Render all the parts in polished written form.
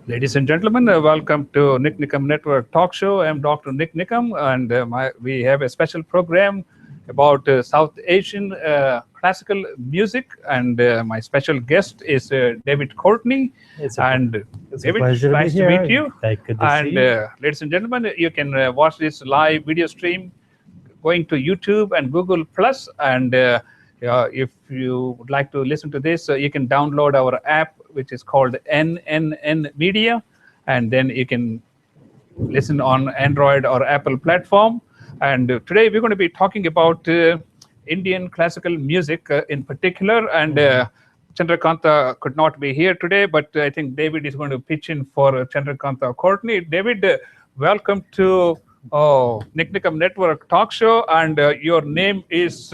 Ladies and gentlemen, welcome to NIKAM Network Talk Show. I'm Dr. Nick Nikam, and we have a special program about South Asian classical music. And my special guest is David Courtney. And It's a David, pleasure to be nice to here. meet you. Good to And see you. ladies and gentlemen, you can watch this live video stream going to YouTube and Google Plus. And if you would like to listen to this, you can download our app, which is called NNN Media, and then you can listen on Android or Apple platform. And today we're going to be talking about Indian classical music in particular. And Chandrakantha could not be here today, but I think David is going to pitch in for Chandrakantha Courtney. David, welcome to NIKAM Network Talk Show, and your name is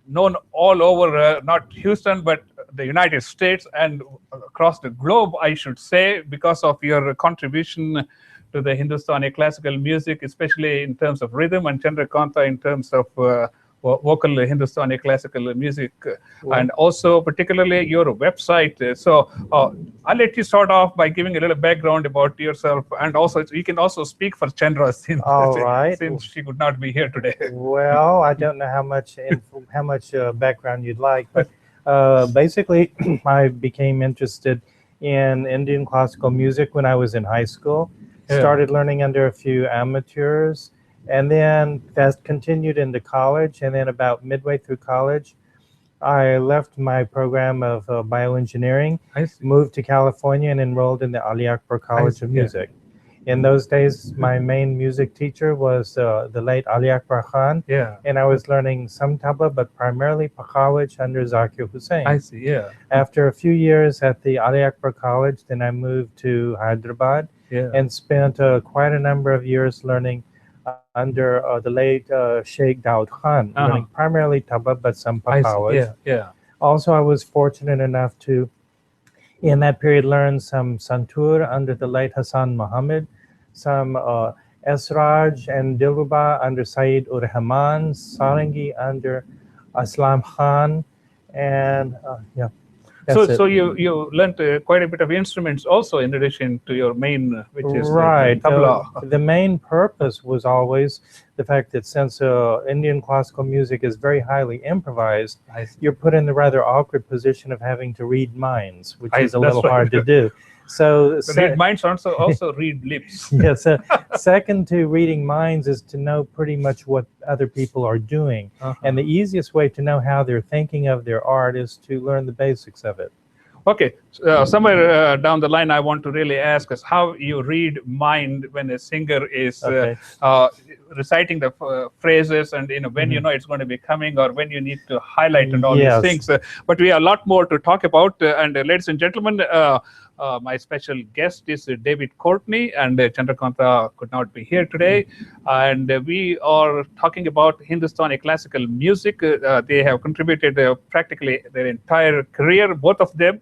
known all over, not Houston, but the United States and across the globe, I should say, because of your contribution to the Hindustani classical music, especially in terms of rhythm, and Chandrakantha in terms of vocal Hindustani classical music, and also particularly your website. So I'll let you start off by giving a little background about yourself, and also you can also speak for Chandra since, All right. since she could not be here today. Well, I don't know how much background you'd like, but basically, I became interested in Indian classical music when I was in high school. Yeah. Started learning under a few amateurs, and then that continued into college. And then about midway through college, I left my program of bioengineering, moved to California, and enrolled in the Ali Akbar College of Music. In those days, my main music teacher was the late Ali Akbar Khan, and I was learning some tabla, but primarily Pakhawaj under Zakir Hussain. I see, yeah. After a few years at the Ali Akbar College, then I moved to Hyderabad and spent quite a number of years learning under the late Sheikh Daud Khan, learning primarily tabla, but some Pakhawaj. Also, I was fortunate enough to, in that period, learn some santur under the late Hassan Muhammad, some Esraj and Dilruba under Saeed ur Rahman, Sarangi under Aslam Khan, and So you learned quite a bit of instruments also in addition to your main, which is right. tabla. The main purpose was always the fact that since Indian classical music is very highly improvised, you're put in the rather awkward position of having to read minds, which is a little hard to do. So read minds, also read lips. Yes. Second to reading minds is to know pretty much what other people are doing. And the easiest way to know how they're thinking of their art is to learn the basics of it. Okay, somewhere down the line, I want to really ask us how you read mind when a singer is reciting the phrases, and when you know it's going to be coming, or when you need to highlight and all these things. But we have a lot more to talk about. And ladies and gentlemen, my special guest is David Courtney, and Chandrakantha could not be here today. And we are talking about Hindustani classical music. They have contributed practically their entire career, both of them,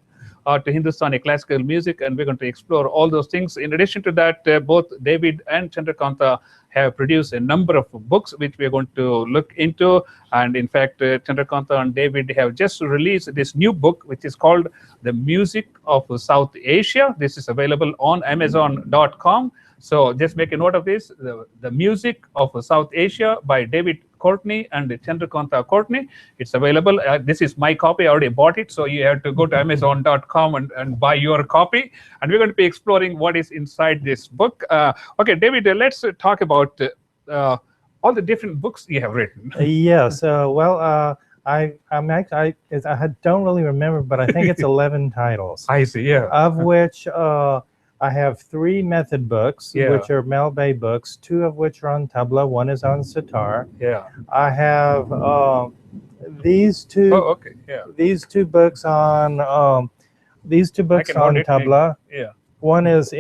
to Hindustani classical music, and we're going to explore all those things. In addition to that, both David and Chandrakantha have produced a number of books which we're going to look into. And in fact, Chandrakantha and David have just released this new book, which is called The Music of South Asia. This is available on Amazon.com. So just make a note of this, The Music of South Asia by David Courtney and Chandrakantha Courtney. It's available. This is my copy. I already bought it. So you have to go to Amazon.com and buy your copy. And we're going to be exploring what is inside this book. Okay, David, let's talk about all the different books you have written. Yes. I don't really remember, but I think it's 11 titles. I see, yeah. Of which I have 3 method books, which are Melbay books, 2 of which are on tabla, 1 is on sitar. Yeah. I have these two. Oh, okay. Yeah. These 2 books on tabla. Yeah. One is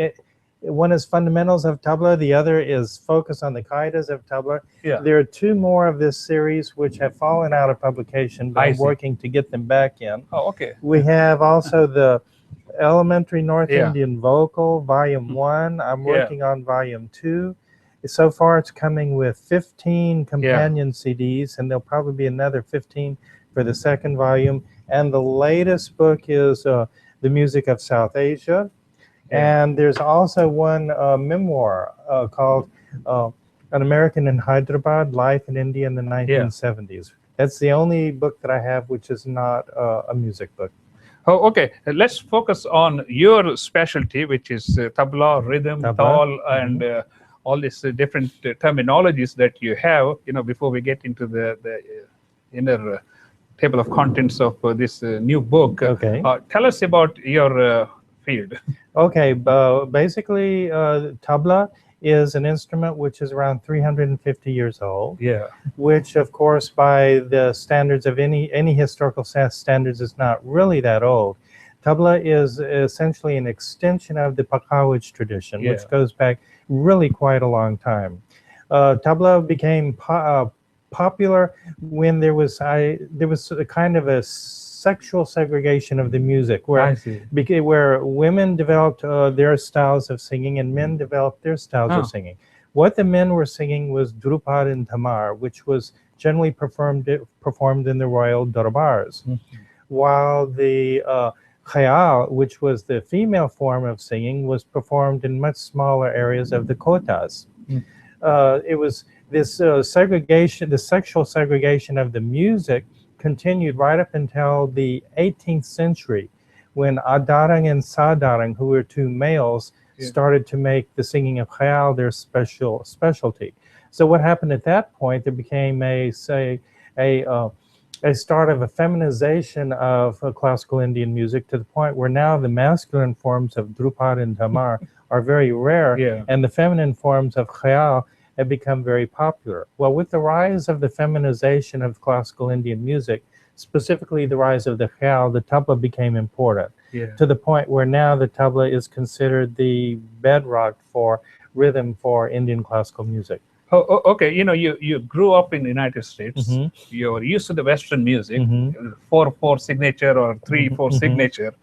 fundamentals of tabla. The other is focus on the qaidas of tabla. Yeah. There are 2 more of this series which have fallen out of publication, but I'm working to get them back in. Oh, okay. We have also the Elementary North Indian Vocal, Volume 1. I'm working on Volume 2. So far, it's coming with 15 companion CDs, and there'll probably be another 15 for the second volume. And the latest book is The Music of South Asia. And there's also one memoir called An American in Hyderabad, Life in India in the 1970s. That's the only book that I have which is not a music book. Oh, okay. Let's focus on your specialty, which is tabla, rhythm, tal, and all these different terminologies that you have. Before we get into the inner table of contents of this new book. Okay. Tell us about your field. Okay. Basically, tabla is an instrument which is around 350 years old. Yeah. Which, of course, by the standards of any historical standards, is not really that old. Tabla is essentially an extension of the Pakawaj tradition, which goes back really quite a long time. Tabla became popular when there was a kind of a sexual segregation of the music, where women developed their styles of singing and men developed their styles of singing. What the men were singing was Drupad and Tamar, which was generally performed in the royal darbars, while the khayal, which was the female form of singing, was performed in much smaller areas of the kotas. It was this segregation, the sexual segregation of the music, continued right up until the 18th century, when Adarang and Sadarang, who were two males, started to make the singing of khayal their specialty. So what happened at that point? There became a start of a feminization of classical Indian music, to the point where now the masculine forms of Drupad and Tamar are very rare, and the feminine forms of khayal have become very popular. Well, with the rise of the feminization of classical Indian music, specifically the rise of the khayal, the tabla became important, to the point where now the tabla is considered the bedrock for rhythm for Indian classical music. Oh, okay. You grew up in the United States. You're used to the Western music, 4/4 signature or 3/4 signature.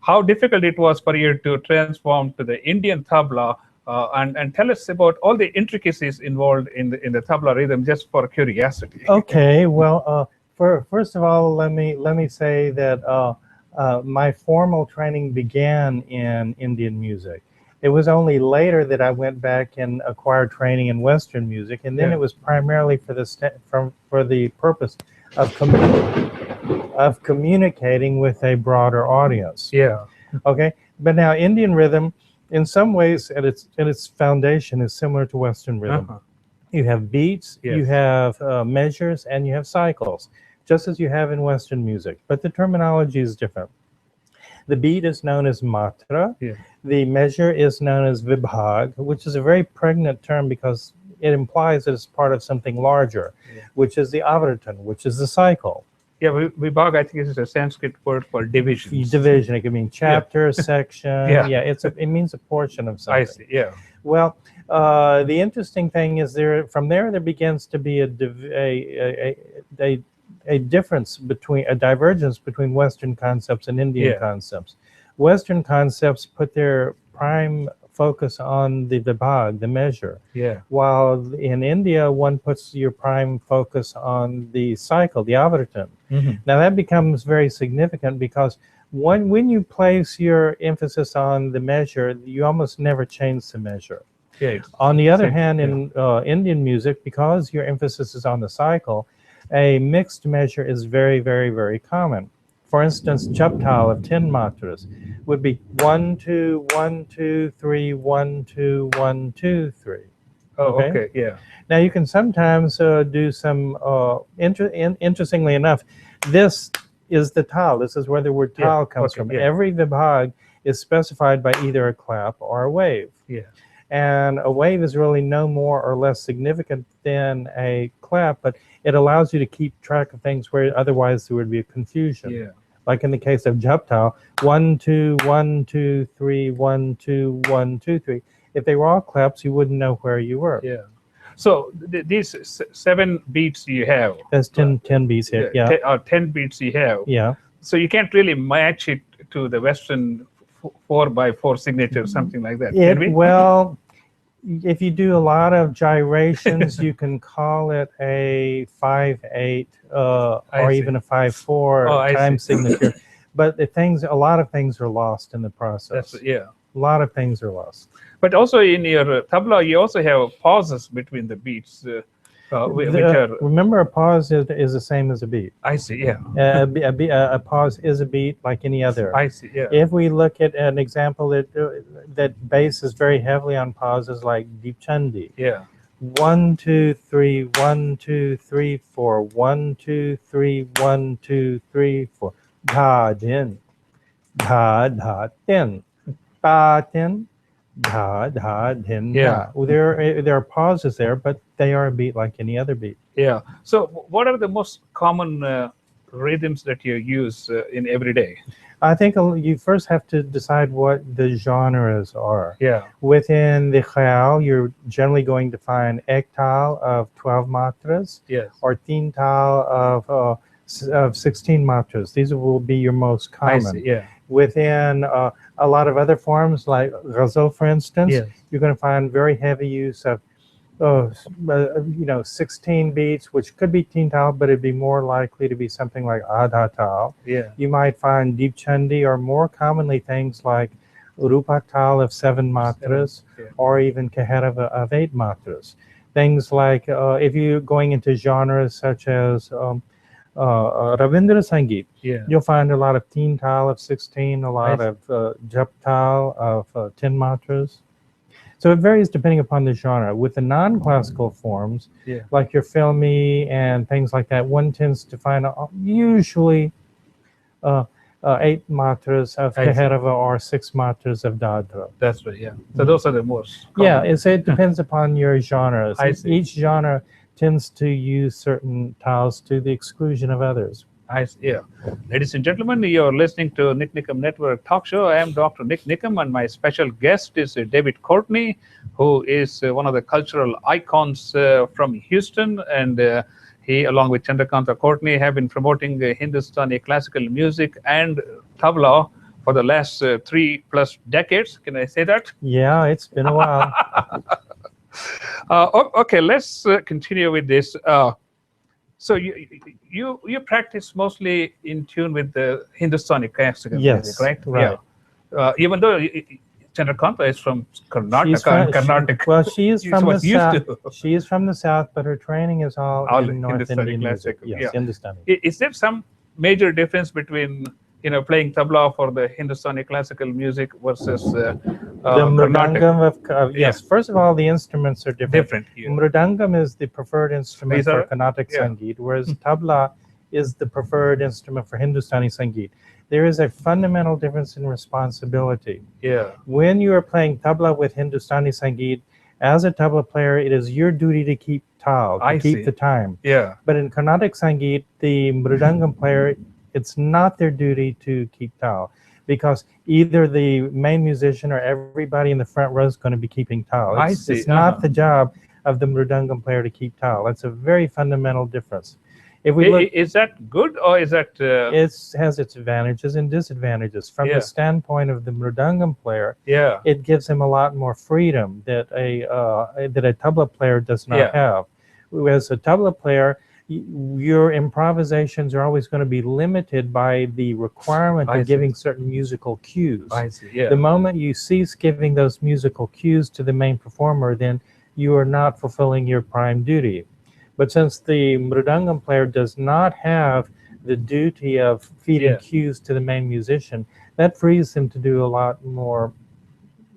How difficult it was for you to transform to the Indian tabla, and tell us about all the intricacies involved in the tabla rhythm, just for curiosity. Okay. Well, first of all, let me say that my formal training began in Indian music. It was only later that I went back and acquired training in Western music, and then it was primarily for the purpose of communicating with a broader audience. Okay. But now Indian rhythm, in some ways, at its foundation, is similar to Western rhythm. You have beats, you have measures, and you have cycles, just as you have in Western music. But the terminology is different. The beat is known as matra. The measure is known as vibhag, which is a very pregnant term because it implies that it's part of something larger, which is the avartan, which is the cycle. Vibhag, I think, is a Sanskrit word for division. Division. It can mean chapter, section. It means a portion of something. I see. Well, the interesting thing is from there begins to be a divergence between Western concepts and Indian concepts. Western concepts put their prime focus on the vibhag, the measure. While in India, one puts your prime focus on the cycle, the avartan. Now that becomes very significant because when you place your emphasis on the measure, you almost never change the measure. On the other hand, in Indian music, because your emphasis is on the cycle, a mixed measure is very, very, very common. For instance, japtal of 10 matras would be 1 2 1 2 3 1 2 1 2 3. Okay. Now you can sometimes do some interestingly enough, this is the tal. This is where the word tal comes from. Every vibhag is specified by either a clap or a wave. And a wave is really no more or less significant than a clap, but it allows you to keep track of things where otherwise there would be a confusion. Like in the case of japtal, 1 2 1 2 3 1 2 1 2 3. If they were all claps, you wouldn't know where you were. So these 7 beats you have. That's 10 beats here. 10 beats you have. So you can't really match it to the Western 4/4 signature, something like that. Can we? Well, if you do a lot of gyrations, you can call it a 5/8 or even a 5/4 time signature. But a lot of things are lost in the process. A lot of things are lost. But also in your tabla, you also have pauses between the beats, which are. Remember, a pause is the same as a beat. I see. Yeah. A pause is a beat like any other. I see. Yeah. If we look at an example that bases very heavily on pauses, like Deep Chandi. Yeah. 1, 2, 3, 1, 2, 3, 4. 1, 2, 3, 1, 2, 3, 4. Dha din, dha dha din, ba din, dha dha din. Yeah. Well, there are pauses there, but they are a beat like any other beat. Yeah. So, what are the most common rhythms that you use in every day? I think you first have to decide what the genres are. Yeah. Within the khayal, you're generally going to find ek tal of 12 matras, Yes. or teen tal of 16 matras. These will be your most common. I see. Yeah. Within a lot of other forms, like ghazal, for instance, Yes. you're going to find very heavy use of 16 beats, which could be teen tal, but it'd be more likely to be something like adha tal. Yeah. You might find Deep Chandi, or more commonly things like Rupa tal of 7 matras, Yeah. or even Kaherava of 8 matras. Things like, if you're going into genres such as Ravindra Sangeet, Yeah. you'll find a lot of teen tal of 16, a lot of jap tal of 10 matras. So it varies depending upon the genre. With the non-classical forms, Yeah. like your filmi and things like that, one tends to find usually 8 matras of I see. Kaherava or 6 matras of Dadra. That's right. Yeah. So those are the most common. Yeah, it depends upon your genres. I see. Each genre tends to use certain tals to the exclusion of others. Yeah. Ladies and gentlemen, you're listening to NIKAM Network Talk Show. I am Dr. Nick Nikam, and my special guest is David Courtney, who is one of the cultural icons from Houston. And he, along with Chandrakantha Courtney, have been promoting Hindustani classical music and tabla for the last 3+ decades. Can I say that? Yeah, it's been a while. Okay, let's continue with this. So you practice mostly in tune with the Hindustani classical music, right? Right. Yeah. Even though Chandrakantha is from Karnataka, Well, she is from the south. to. She is from the south, but her training is all in North Hindustani Indian music. classical. Yes, Yeah. Hindustani. Is there some major difference between playing tabla for the Hindustani classical music versus The Karnataka? mridangam yes. First of all, the instruments are different. Yeah. Mridangam is the preferred instrument for Carnatic Sangeet, whereas tabla is the preferred instrument for Hindustani Sangeet. There is a fundamental difference in responsibility. Yeah. When you are playing tabla with Hindustani Sangeet, as a tabla player, it is your duty to keep tal, to keep the time. Yeah. But in Carnatic Sangeet, the mridangam player, it's not their duty to keep tal, because either the main musician or everybody in the front row is going to be keeping tal. It's not the job of the mridangam player to keep tal. That's a very fundamental difference. If we look, is that good, or is that? It has its advantages and disadvantages. From the standpoint of the mridangam player, it gives him a lot more freedom that a tabla player does not have. As a tabla player, your improvisations are always going to be limited by the requirement of giving certain musical cues. I see. Yeah. The moment you cease giving those musical cues to the main performer, then you are not fulfilling your prime duty. But since the mridangam player does not have the duty of feeding cues to the main musician, that frees him to do a lot more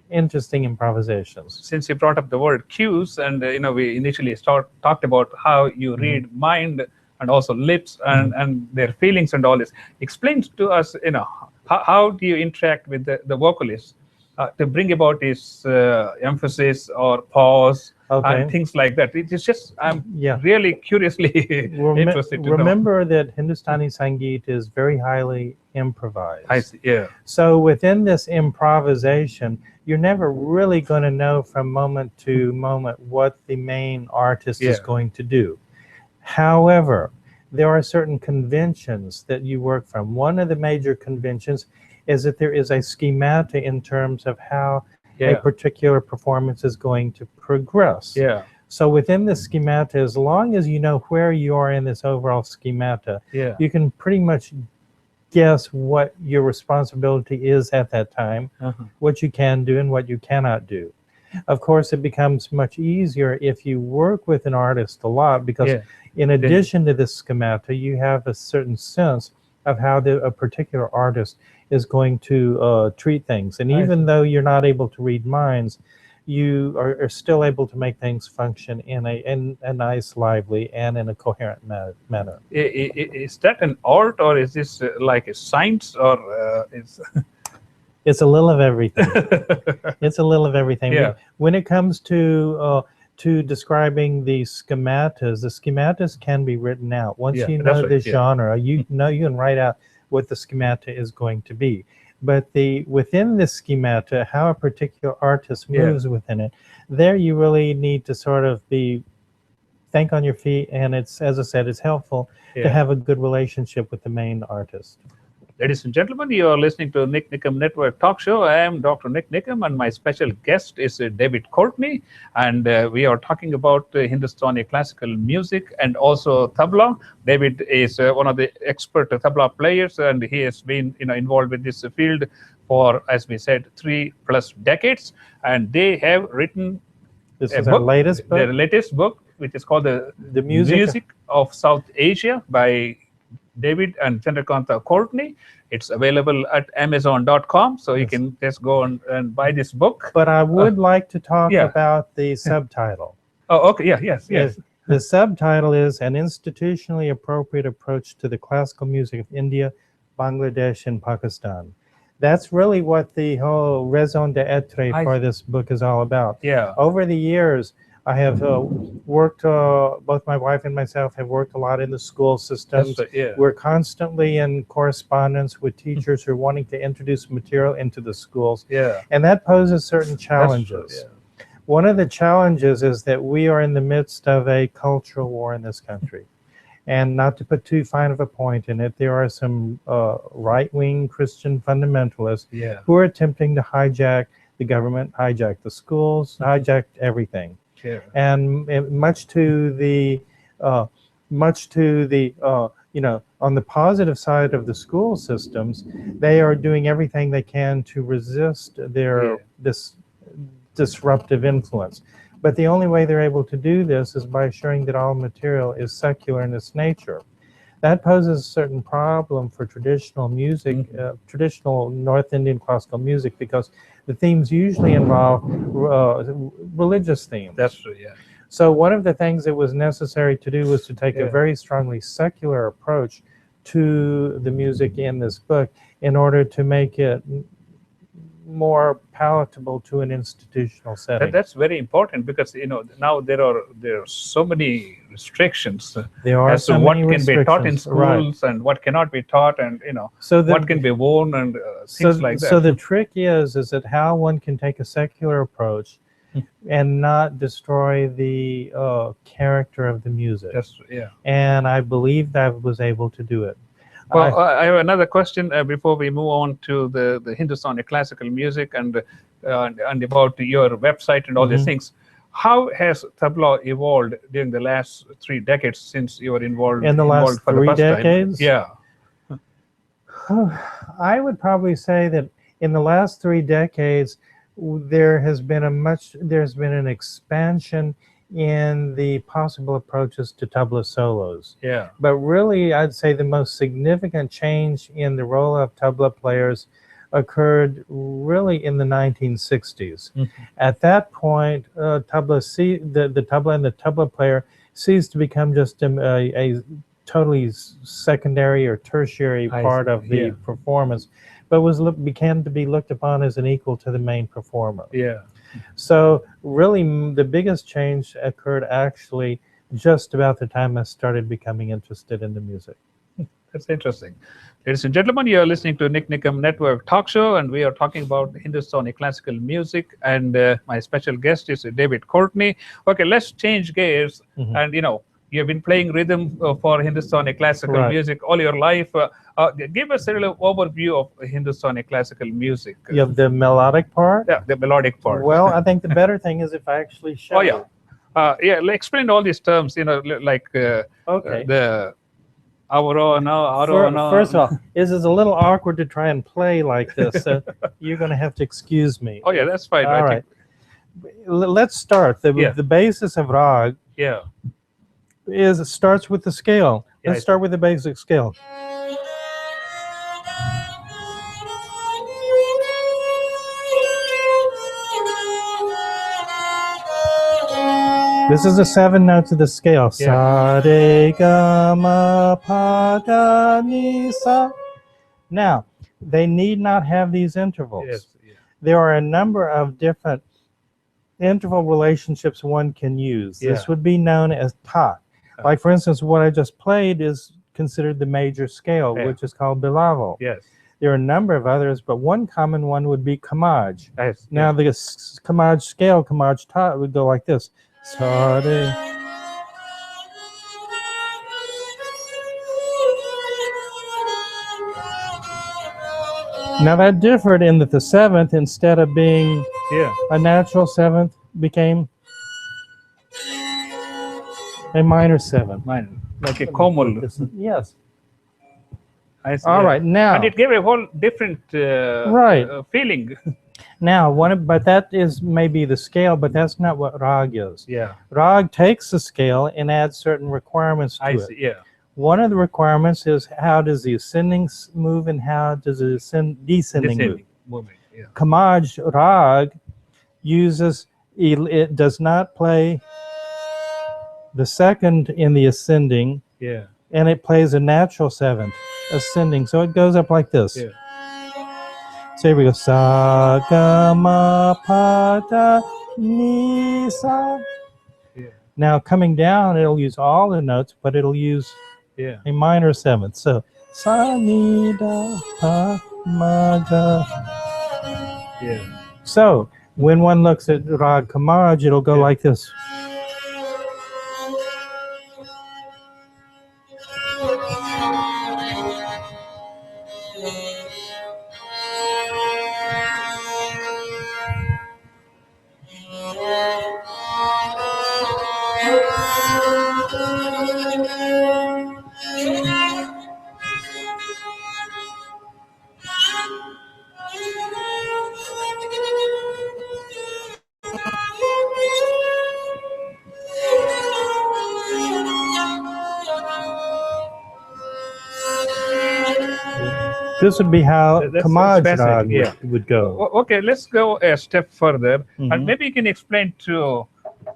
interesting improvisations. Since you brought up the word cues, and we initially talked about how you read mind and also lips and their feelings and all this. Explain to us, how do you interact with the vocalist to bring about his emphasis or pause and things like that. It is just, I'm really curiously interested to know. Remember that Hindustani Sangeet is very highly improvised. I see, yeah. So within this improvisation, you're never really going to know from moment to moment what the main artist is going to do. However, there are certain conventions that you work from. One of the major conventions is that there is a schemata in terms of how a particular performance is going to progress. Yeah. So within the schemata, as long as you know where you are in this overall schemata, you can pretty much guess what your responsibility is at that time, what you can do and what you cannot do. Of course, it becomes much easier if you work with an artist a lot, because in addition to the schemata, you have a certain sense of how a particular artist is going to treat things. And even though you're not able to read minds, you are still able to make things function in a nice, lively, and in a coherent manner. Is that an art, or is this like a science, or is... It's a little of everything. It's a little of everything. Yeah. When it comes to describing the schematas can be written out. Once you know the genre, you can write out what the schemata is going to be. But within the schemata, how a particular artist moves within it, there you really need to sort of think on your feet, and it's, as I said, it's helpful to have a good relationship with the main artist. Ladies and gentlemen, you are listening to NIKAM Network Talk Show. I am Dr. Nick Nikam, and my special guest is David Courtney, and we are talking about Hindustani classical music and also tabla. David is one of the expert tabla players, and he has been involved with this field for, as we said, 3+ decades. And they have written our latest book. Their latest book, which is called the Music of South Asia by David and Chandrakantha Courtney. It's available at Amazon.com, so you can just go and buy this book. But I would like to talk about the subtitle. Oh, okay, yes. The subtitle is An Institutionally Appropriate Approach to the Classical Music of India, Bangladesh, and Pakistan. That's really what the whole raison d'etre for this book is all about. Yeah. Over the years, I have worked, both my wife and myself have worked a lot in the school systems. We're constantly in correspondence with teachers who are wanting to introduce material into the schools. And that poses certain challenges. One of the challenges is that we are in the midst of a cultural war in this country. And not to put too fine of a point in it, there are some right-wing Christian fundamentalists who are attempting to hijack the government, hijack the schools, hijack everything. And much to the on the positive side of the school systems, they are doing everything they can to resist this disruptive influence. But the only way they're able to do this is by assuring that all material is secular in its nature. That poses a certain problem for traditional music, traditional North Indian classical music, because the themes usually involve religious themes. That's true, So one of the things that was necessary to do was to take a very strongly secular approach to the music in this book in order to make it more palatable to an institutional setting. That's very important, because now there are so many restrictions as to what can be taught in schools and what cannot be taught, and what can be worn and things like that. So the trick is that how one can take a secular approach and not destroy the character of the music. And I believe that I was able to do it. Well, I have another question before we move on to the Hindustani classical music and about your website and all these things. How has tabla evolved during the last 3 decades since you were involved? In the last for 3 the first decades? Time? I would probably say that in the last 3 decades, there's been an expansion in the possible approaches to tabla solos. But really, I'd say the most significant change in the role of tabla players occurred really in the 1960s. At that point, the tabla and the tabla player ceased to become just a totally secondary or tertiary part of the performance, but began to be looked upon as an equal to the main performer. So really, the biggest change occurred actually just about the time I started becoming interested in the music. That's interesting. Ladies and gentlemen, you are listening to NIKAM Network Talk Show, and we are talking about Hindustani classical music, and my special guest is David Courtney. Okay, let's change gears. And you've been playing rhythm for Hindustani classical music all your life. Give us a little overview of Hindustani classical music. You have the melodic part? Yeah, the melodic part. Well, I think the better thing is if I actually show you. Explain all these terms, like the First of all, this is a little awkward to try and play like this, so you're going to have to excuse me. Oh yeah, that's fine. All right. Let's start. The basis of Rag it starts with the scale. Let's start with the basic scale. This is the 7 notes of the scale. Sa, re, ga, ma, pa, da, ni, sa. Now, they need not have these intervals. There are a number of different interval relationships one can use. This would be known as ta. Like, for instance, what I just played is considered the major scale, which is called bilavo. There are a number of others, but one common one would be kamaj. Now, the kamaj scale, kamaj ta, would go like this. Sa, re. Now that differed in that the 7th, instead of being a natural 7th, became a minor 7th. Like a komal. Yes. I see. All right, now. And it gave a whole different feeling. Now, but that is maybe the scale, but that's not what Rag is. Rag takes the scale and adds certain requirements to it. One of the requirements is how does the ascending move and how does the descending move. Kamaj Rag uses, it does not play the 2nd in the ascending, and it plays a natural 7th ascending, so it goes up like this. So here we go. Sa, ga, ma, pa, da, ni, sa. Now coming down, it'll use all the notes, but it'll use a minor 7th. So sa, ni, da, pa, ma, ga. So when one looks at Rag Kamaj, it'll go like this. This would be how Kamaj Rag would go. Okay, let's go a step further, and maybe you can explain to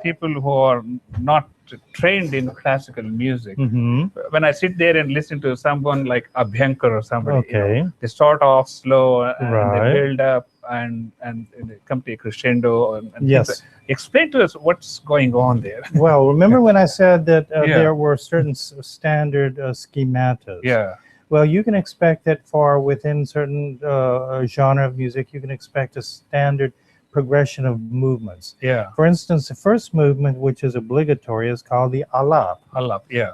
people who are not trained in classical music. When I sit there and listen to someone like Abhyankar or somebody, they start off slow and they build up and they come to a crescendo. And explain to us what's going on there. Well, remember when I said that there were certain standard schematas? Well, you can expect that for within certain genre of music, you can expect a standard progression of movements. For instance, the first movement, which is obligatory, is called the alap.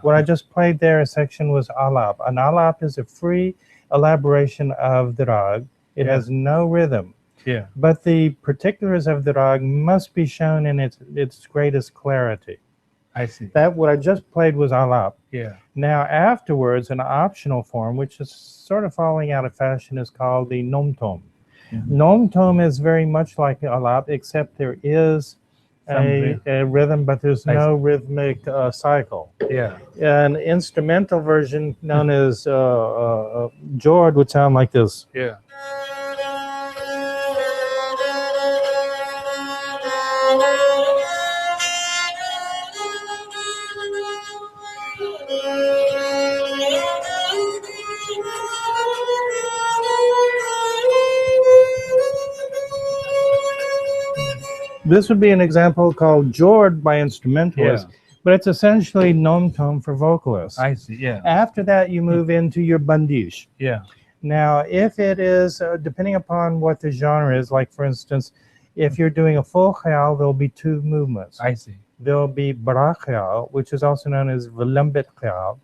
What I just played there, a section was alap. An alap is a free elaboration of the rag. It has no rhythm. But the particulars of the rag must be shown in its greatest clarity. I see. That what I just played was alap. Now afterwards, an optional form, which is sort of falling out of fashion, is called the nom-tom. Nom-tom is very much like alap, except there is a rhythm, but there's no rhythmic cycle. An instrumental version known as Jord would sound like this. This would be an example called Jord by instrumentalists, but it's essentially nom-tom for vocalists. I see, After that, you move into your bandish. Now, if it is, depending upon what the genre is, like for instance, if you're doing a full khayal, there'll be 2 movements. I see. There'll be bara khayal, which is also known as vilambit khayal.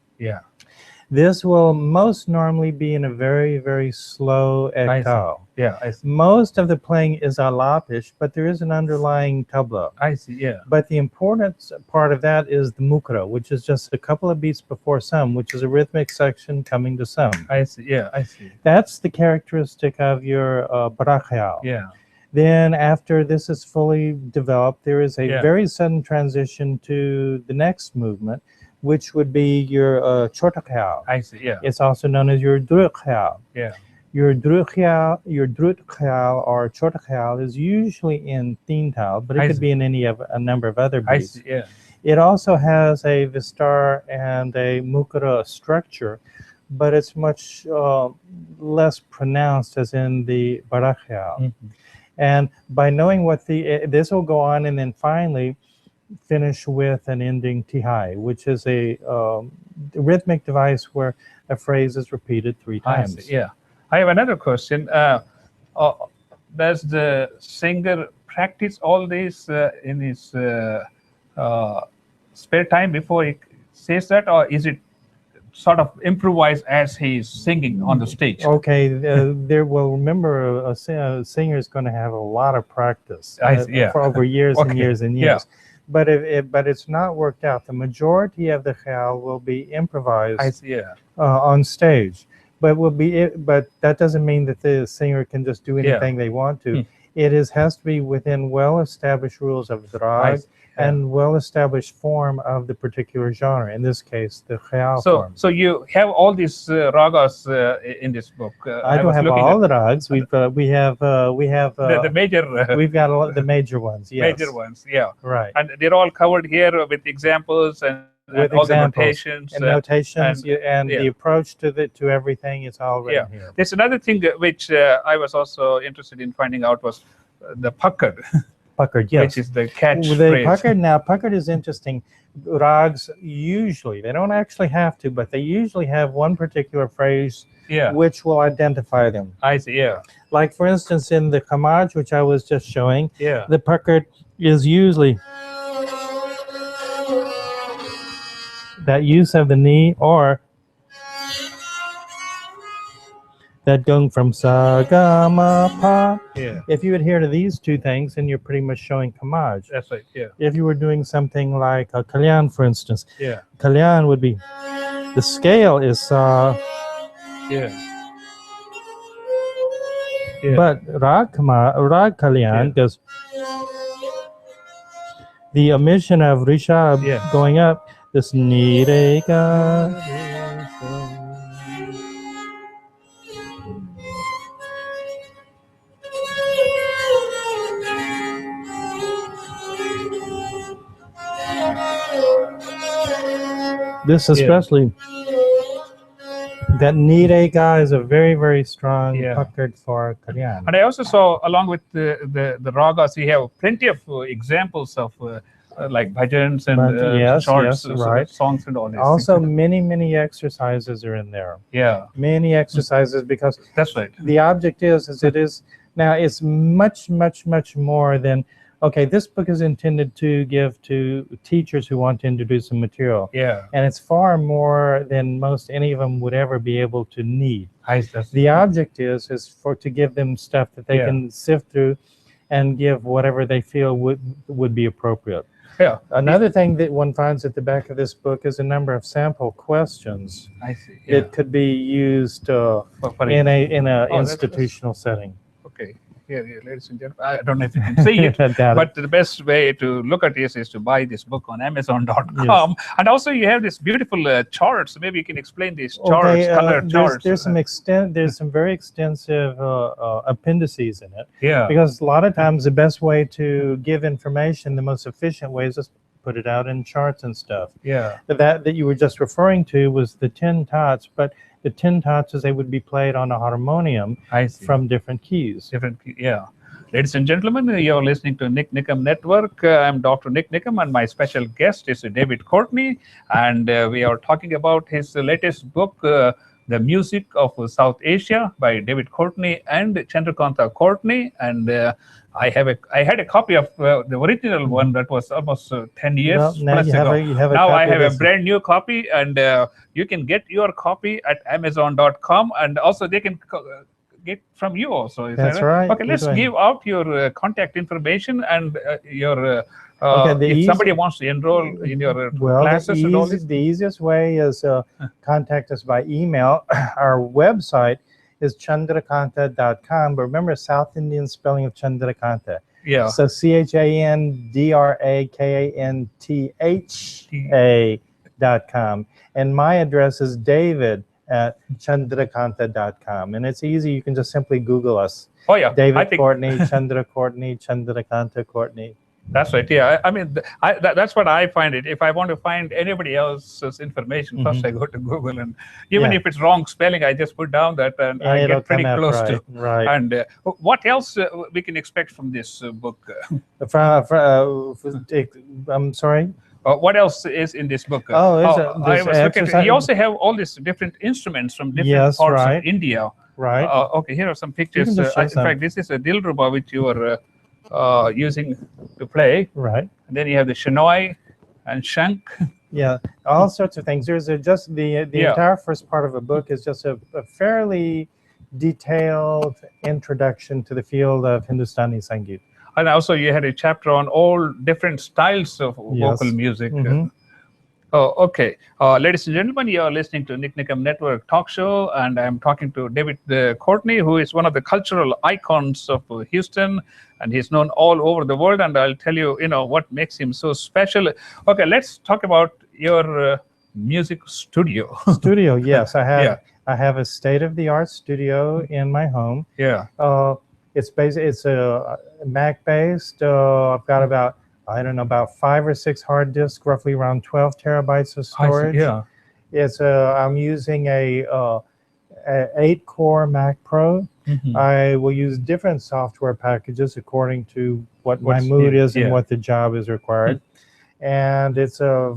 This will most normally be in a very, very slow echo. Yeah, I see. Most of the playing is alapish, but there is an underlying tabla. I see, yeah. But the important part of that is the mukra, which is just a couple of beats before some, which is a rhythmic section coming to some. I see, yeah, I see. That's the characteristic of your brachial. Yeah. Then after this is fully developed, there is a very sudden transition to the next movement, which would be your chotakhayal. I see, yeah. It's also known as your drukhayal. Yeah. Your drutkhayal or chotakhayal is usually in tintal, but it could be in a number of other beats. I see, yeah. It also has a vistar and a mukra structure, but it's much less pronounced as in the barakhayal. Mm-hmm. And by knowing what this will go on and then finally finish with an ending tihai, which is a rhythmic device where a phrase is repeated 3 times. I see, yeah. I have another question. Does the singer practice all these in his spare time before he says that, or is it sort of improvise as he's singing on the stage? Okay, remember a singer is going to have a lot of practice for over years and years and years. Yeah. But it's not worked out. The majority of the khayal will be improvised on stage. But that doesn't mean that the singer can just do anything they want to. It has to be within well-established rules of drag and well-established form of the particular genre. In this case, the khayal form. So you have all these ragas in this book. I don't have all the ragas. We have the major. We've got the major ones. Yes. Major ones, yeah. Right. And they're all covered here with examples and with all examples the notations and the approach to everything is all written here. There's another thing which I was also interested in finding out was the puckered. Puckered, yes. Which is the catch the phrase. Puckered is interesting. Rags usually, they don't actually have to, but they usually have one particular phrase which will identify them. I see, yeah. Like for instance in the Kamaj, which I was just showing, the puckered is usually that use of the knee, or that going from sa ga ma pa. If you adhere to these two things, then you're pretty much showing Kamaj. That's right, yeah. If you were doing something like a kalyan, for instance, yeah, kalyan would be, the scale is sa, but rag kalyan goes, the omission of rishab going up, this ni re ga. This especially, that ni re ga is a very, very strong puckered for kalyan. And I also saw, along with the ragas, you have plenty of examples of like bhajans and short songs and all this. Also, many exercises are in there. Yeah. Many exercises, because that's right. The object is it is, now it's much more than, okay, this book is intended to give to teachers who want to introduce some material. Yeah. And it's far more than most any of them would ever be able to need. The object is to give them stuff that they can sift through and give whatever they feel would be appropriate. Yeah. Another thing that one finds at the back of this book is a number of sample questions. I see. It could be used in a institutional setting. Okay. Here, ladies and gentlemen, I don't know if you can see it, but the best way to look at this is to buy this book on Amazon.com. Yes. And also, you have this beautiful charts. Maybe you can explain these charts, color charts. There's some very extensive appendices in it. Yeah. Because a lot of times the best way to give information, the most efficient way, is just put it out in charts and stuff. Yeah. That you were just referring to was the 10 tots, but the 10 tots as they would be played on a harmonium from different keys. Yeah. Ladies and gentlemen, you're listening to NIKAM Network. I'm Dr. Nick Nikam, and my special guest is David Courtney, and we are talking about his latest book, The Music of South Asia by David Courtney and Chandrakantha Courtney. And I had a copy of the original one that was almost 10 years Well, now plus you have ago. Now I have a brand new copy, and you can get your copy at Amazon.com, and also they can get from you also. Is That's that right. Okay, let's give out your contact information and your Okay, if somebody wants to enroll in your classes and all this. The easiest way is contact us by email. Our website is chandrakantha.com, but remember South Indian spelling of Chandrakantha. Yeah. So CHANDRAKANTHA.com. And my address is david@chandrakantha.com. And it's easy. You can just simply Google us. Oh, yeah. David Courtney, Chandra Courtney, Chandrakantha Courtney. That's right. Yeah, I mean, that's what I find it. If I want to find anybody else's information, first I go to Google, and even if it's wrong spelling, I just put down that, and I get pretty close to. Right. And what else we can expect from this book? I'm sorry. What else is in this book? You also have all these different instruments from different parts of India. Right. Okay, here are some pictures. In fact, this is a dilruba which you are using to play. Right. And then you have the shanoi and shank. Yeah, all sorts of things. There's just the entire first part of a book is just a fairly detailed introduction to the field of Hindustani Sangeet. And also you had a chapter on all different styles of vocal music. Oh, okay. Ladies and gentlemen, you are listening to NIKAM Network Talk Show, and I'm talking to David Courtney, who is one of the cultural icons of Houston, and he's known all over the world. And I'll tell you, what makes him so special. Okay, let's talk about your music studio. Studio, yes, I have. Yeah. I have a state-of-the-art studio in my home. Yeah. It's a Mac-based. I've got about 5 or 6 hard disks, roughly around 12 terabytes of storage. Yeah. I'm using a 8-core Mac Pro. I will use different software packages according to what my mood is and what the job is required. And it's a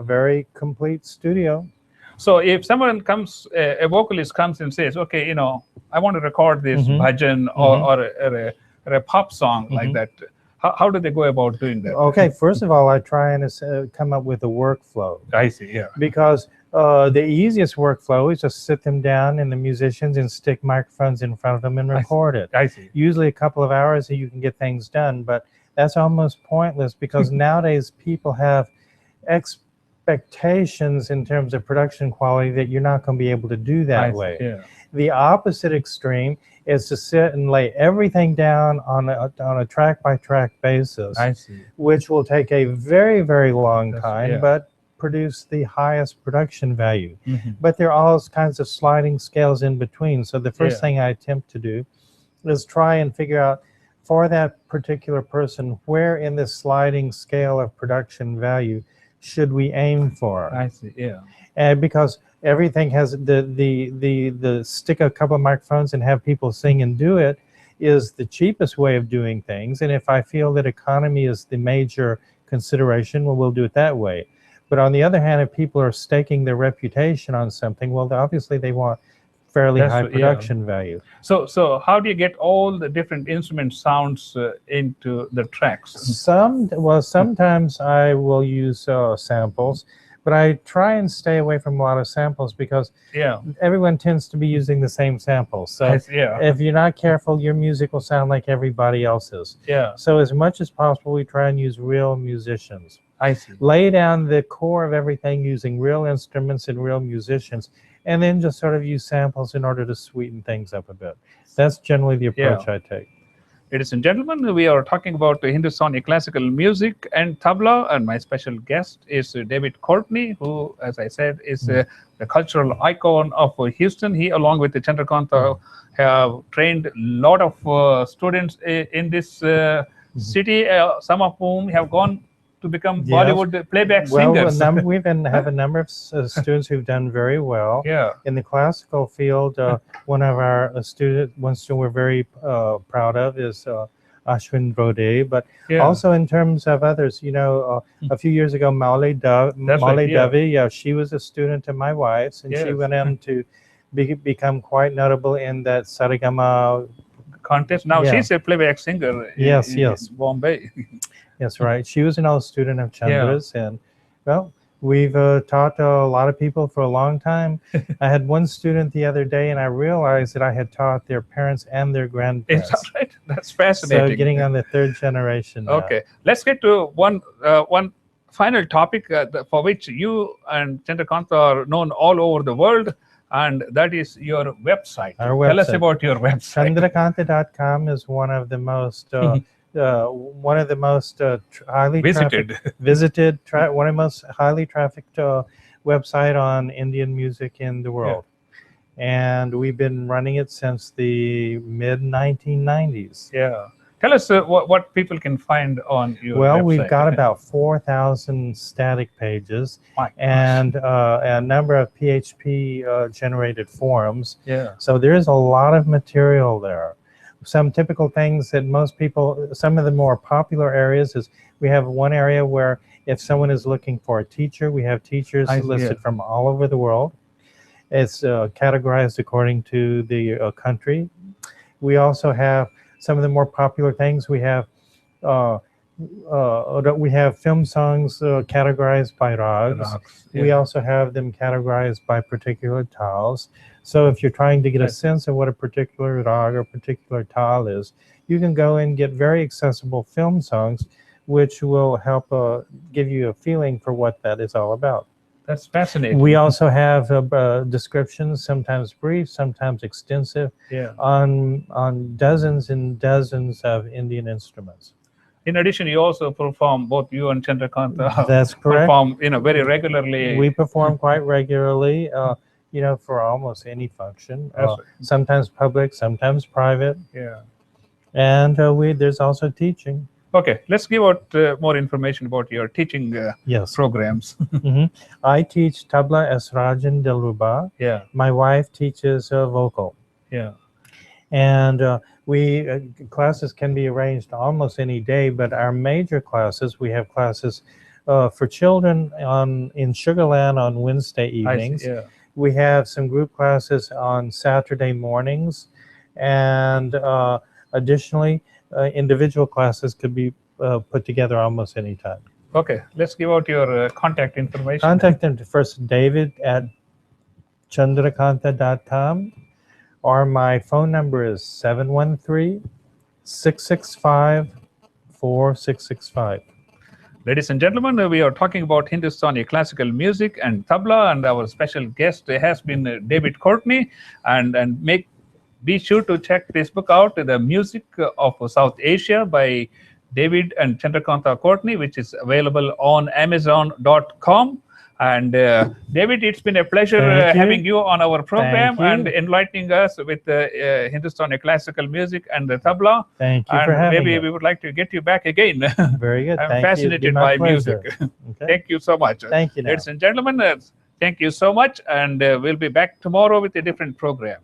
very complete studio. So if someone comes, a vocalist comes and says, okay, I want to record this bhajan or a pop song like that, how do they go about doing that? Okay, first of all, I try and come up with a workflow. I see, yeah. Because the easiest workflow is just sit them down and the musicians and stick microphones in front of them and record it. I see. Usually a couple of hours so you can get things done, but that's almost pointless because nowadays people have expectations in terms of production quality that you're not going to be able to do that way. Yeah. The opposite extreme is to sit and lay everything down on a track-by-track basis, which will take a very, very long time, but produce the highest production value. But there are all kinds of sliding scales in between. So the first thing I attempt to do is try and figure out for that particular person, where in this sliding scale of production value should we aim for? I see, yeah. And because everything has the stick a couple of microphones and have people sing and do it is the cheapest way of doing things. And if I feel that economy is the major consideration, well, we'll do it that way. But on the other hand, if people are staking their reputation on something, well, obviously they want fairly high production value. So how do you get all the different instrument sounds into the tracks? Sometimes I will use samples. But I try and stay away from a lot of samples because everyone tends to be using the same samples. So if you're not careful, your music will sound like everybody else's. Yeah. So as much as possible, we try and use real musicians. I see. Lay down the core of everything using real instruments and real musicians, and then just sort of use samples in order to sweeten things up a bit. That's generally the approach I take. Ladies and gentlemen, we are talking about Hindustani classical music and tabla, and my special guest is David Courtney, who, as I said, is the cultural icon of Houston. He, along with Chandrakantha, have trained a lot of students in this city, some of whom have gone to become Bollywood playback singers. We have a number of students who've done very well. Yeah. In the classical field, one student we're very proud of is Ashwin Brode. But also in terms of others, a few years ago, Mauli Davi, she was a student of my wife's, and she went on to become quite notable in that Sarigama contest. Now she's a playback singer in Bombay. Yes, right. She was an old student of Chandra's, and well, we've taught a lot of people for a long time. I had one student the other day, and I realized that I had taught their parents and their grandparents. Is that right? That's fascinating. So getting on the third generation now. Okay, let's get to one final topic for which you and Chandrakantha are known all over the world, and that is your website. Our website. Tell us about your website. Chandrakantha.com is one of the most highly visited, one of the most highly trafficked website on Indian music in the world. And we've been running it since the mid-1990s. Yeah. Tell us what people can find on your website. Well, we've got about 4,000 static pages and a number of PHP generated forums. Yeah. So there's a lot of material there. Some typical things that most people, some of the more popular areas is we have one area where if someone is looking for a teacher, we have teachers listed from all over the world. It's categorized according to the country. We also have some of the more popular things. We have film songs categorized by rags. We also have them categorized by particular tals. So if you're trying to get a sense of what a particular rag or particular tal is, you can go and get very accessible film songs, which will help give you a feeling for what that is all about. That's fascinating. We also have descriptions, sometimes brief, sometimes extensive, on dozens and dozens of Indian instruments. In addition, you also perform, both you and Chandrakantha. That's correct. Perform, very regularly. We perform quite regularly, for almost any function. Sometimes public, sometimes private. Yeah. And there's also teaching. Okay, let's give out more information about your teaching programs. I teach Tabla as Rajan Dilruba. Yeah. My wife teaches vocal. Yeah. And classes can be arranged almost any day, but our major classes, we have classes for children in Sugarland on Wednesday evenings. We have some group classes on Saturday mornings, and additionally, individual classes could be put together almost any time. Okay, let's give out your contact information. Contact them first, David at Chandrakantha.com, or my phone number is 713-665-4665. Ladies and gentlemen, we are talking about Hindustani classical music and tabla, and our special guest has been David Courtney. And be sure to check this book out, The Music of South Asia by David and Chandrakantha Courtney, which is available on Amazon.com. And David, it's been a pleasure having you on our program and enlightening us with Hindustani classical music and the tabla. Thank you for having me. Maybe we would like to get you back again. Very good. I'm fascinated by music. Thank you so much. Thank you. Ladies and gentlemen, thank you so much. And we'll be back tomorrow with a different program.